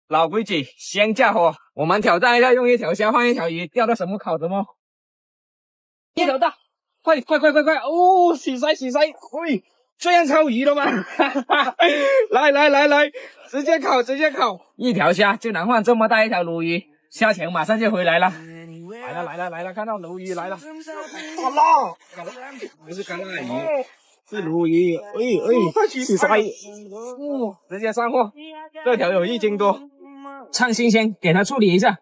老规矩，先架火。我们挑战一下，用一条虾换一条鱼，钓到什么烤什么。一条大，快！哦，洗筛！喂，这样烤鱼了吗？来，直接烤！一条虾就能换这么大一条鲈鱼，虾钱马上就回来了。来了，看到鲈鱼来了。好辣！不是干辣鱼，是鲈鱼。洗筛，直接上货。这条有1斤多，趁新鲜给它处理一下。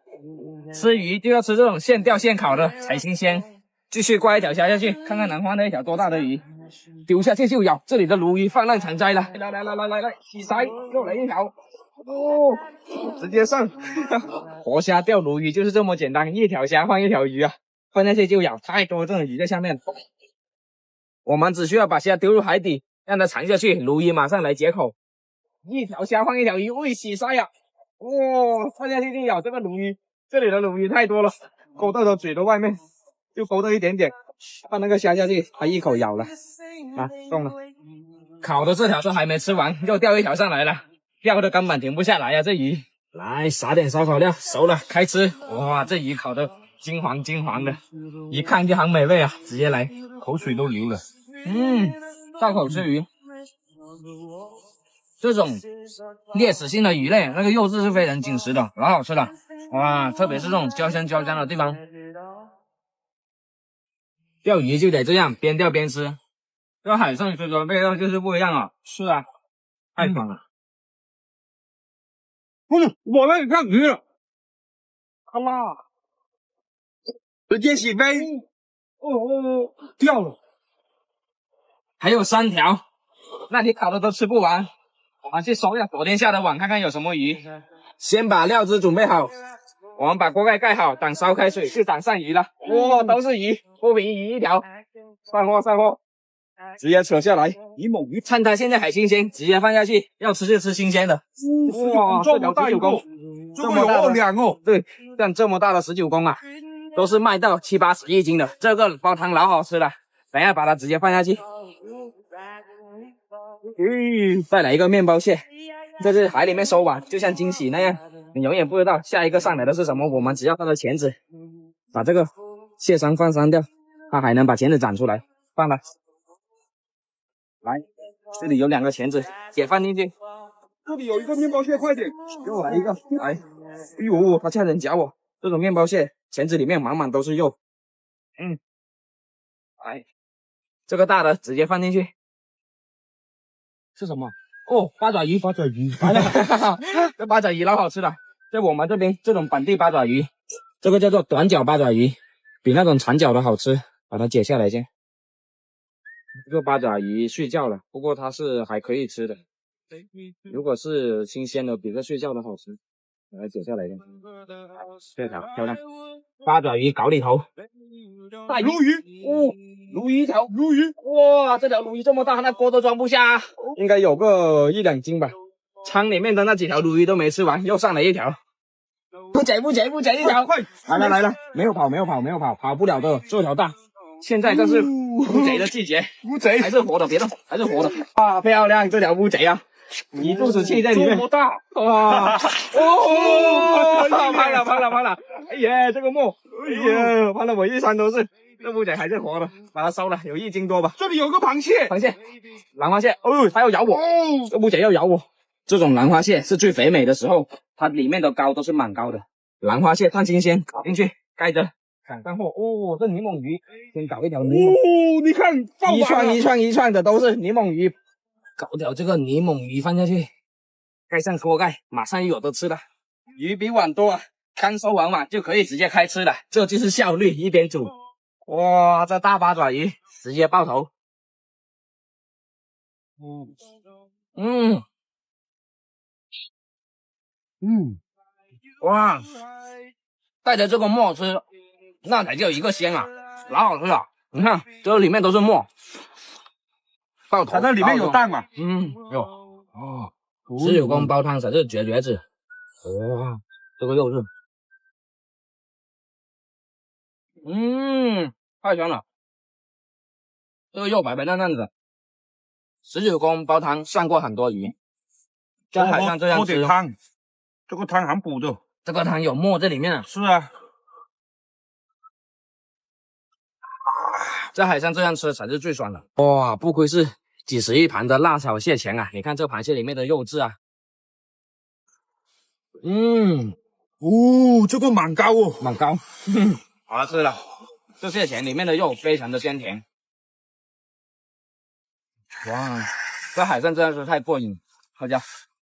吃鱼就要吃这种现钓现烤的才新鲜。继续挂一条虾下去，看看能换到一条多大的鱼。丢下去就咬，这里的鲈鱼泛滥成灾了。来，洗筛，又来一条。哦，直接上。活虾钓鲈鱼就是这么简单，一条虾换一条鱼啊，放下去就咬，太多这种鱼在下面。我们只需要把虾丢入海底，让它沉下去，鲈鱼马上来解口。一条虾换一条鱼，喂，洗筛呀！放下去就咬这个鲈鱼，这里的鲈鱼太多了，勾到了嘴的外面。就勾到一点点，放那个虾下去，它一口咬了，中了。烤的这条都还没吃完，又钓一条上来了，钓的根本停不下来呀，这鱼。来撒点烧烤料，熟了开吃。哇，这鱼烤的金黄的，一看就很美味啊，直接来，口水都流了。大口吃鱼。这种啮齿性的鱼类，那个肉质是非常紧实的，老好吃了。哇，特别是这种焦香的地方。钓鱼就得这样，边钓边吃，这海上吃的味道就是不一样啊！是啊，太爽了。我那里看鱼了，好辣，直接起飞。掉了，还有3条，那你烤的都吃不完。我们去搜一下昨天下的网，看看有什么鱼。先把料汁准备好，我们把锅盖盖好，等烧开水就等上鱼了。哇，都是鱼，不平鱼一条。上货，直接扯下来。泥猛鱼，趁它现在还新鲜，直接放下去。要吃就吃新鲜的。哇，这条19公，这么大的2哦。对，像这么大的19公啊，都是卖到7、80一斤的。这个煲汤老好吃了，等一下把它直接放下去。再来一个面包蟹，在这海里面收网，就像惊喜那样，你永远不知道下一个上来的是什么。我们只要它的钳子，把这个蟹伤放删掉。它还能把钳子长出来，放了。来，这里有2个钳子，也放进去。这里有一个面包蟹，快点，给我来一个。来，哎呦，它差点夹我。这种面包蟹钳子里面满满都是肉。来，这个大的直接放进去。是什么？八爪鱼。来了，这八爪鱼老好吃了。在我们这边，这种本地八爪鱼，这个叫做短脚八爪鱼，比那种长脚的好吃。把它解下来先。这个八爪鱼睡觉了，不过它是还可以吃的。如果是新鲜的，比这睡觉的好吃。把它解下来先。这条漂亮，八爪鱼搞里头。大鲈鱼，鲈鱼一条。哇，这条鲈鱼这么大，那锅都装不下，应该有个1、2斤吧。仓里面的那几条鲈鱼都没吃完，又上来一条。不解一条，快！来了，没有跑，跑不了的，这条大。现在这是乌贼的季节，乌贼还是活的，别动，还是活的。哇，漂亮，这条乌贼啊，一肚子气在里面。这么大，哇！胖了！哎呀，这个墨，哎呀，胖了我一身都是。这乌贼还是活的，把它烧了，有1斤多吧。这里有个螃蟹，兰花蟹，它要咬我，这乌贼要咬我。这种兰花蟹是最肥美的时候，它里面的膏都是蛮高的。兰花蟹看新鲜，搞进去，盖着。上货这柠檬鱼，先搞一条柠檬。你看，一串的都是柠檬鱼，搞条这个柠檬鱼放下去，盖上锅盖，马上又有的吃了。鱼比碗多啊，刚收完碗就可以直接开吃了，这就是效率，一边煮。哇，这大八爪鱼直接爆头。哇，带着这个沫吃，那才叫一个鲜啊，老好吃了。你看，这里面都是沫，爆头。它这里面有蛋嘛？有。19公煲汤才是绝子。哇，这个肉是，太香了。这个肉白白烂烂的。19公煲汤上过很多鱼，在海上这样吃，这个汤还补的。这个汤有沫在里面啊。是啊。这海参这样吃才是最爽的。哇，不愧是几十一盘的辣炒蟹钳啊！你看这螃蟹里面的肉质啊。这个蛮高哦，蛮高。好吃了。这蟹钳里面的肉非常的鲜甜。哇，这海参真的是太过瘾了，好家伙！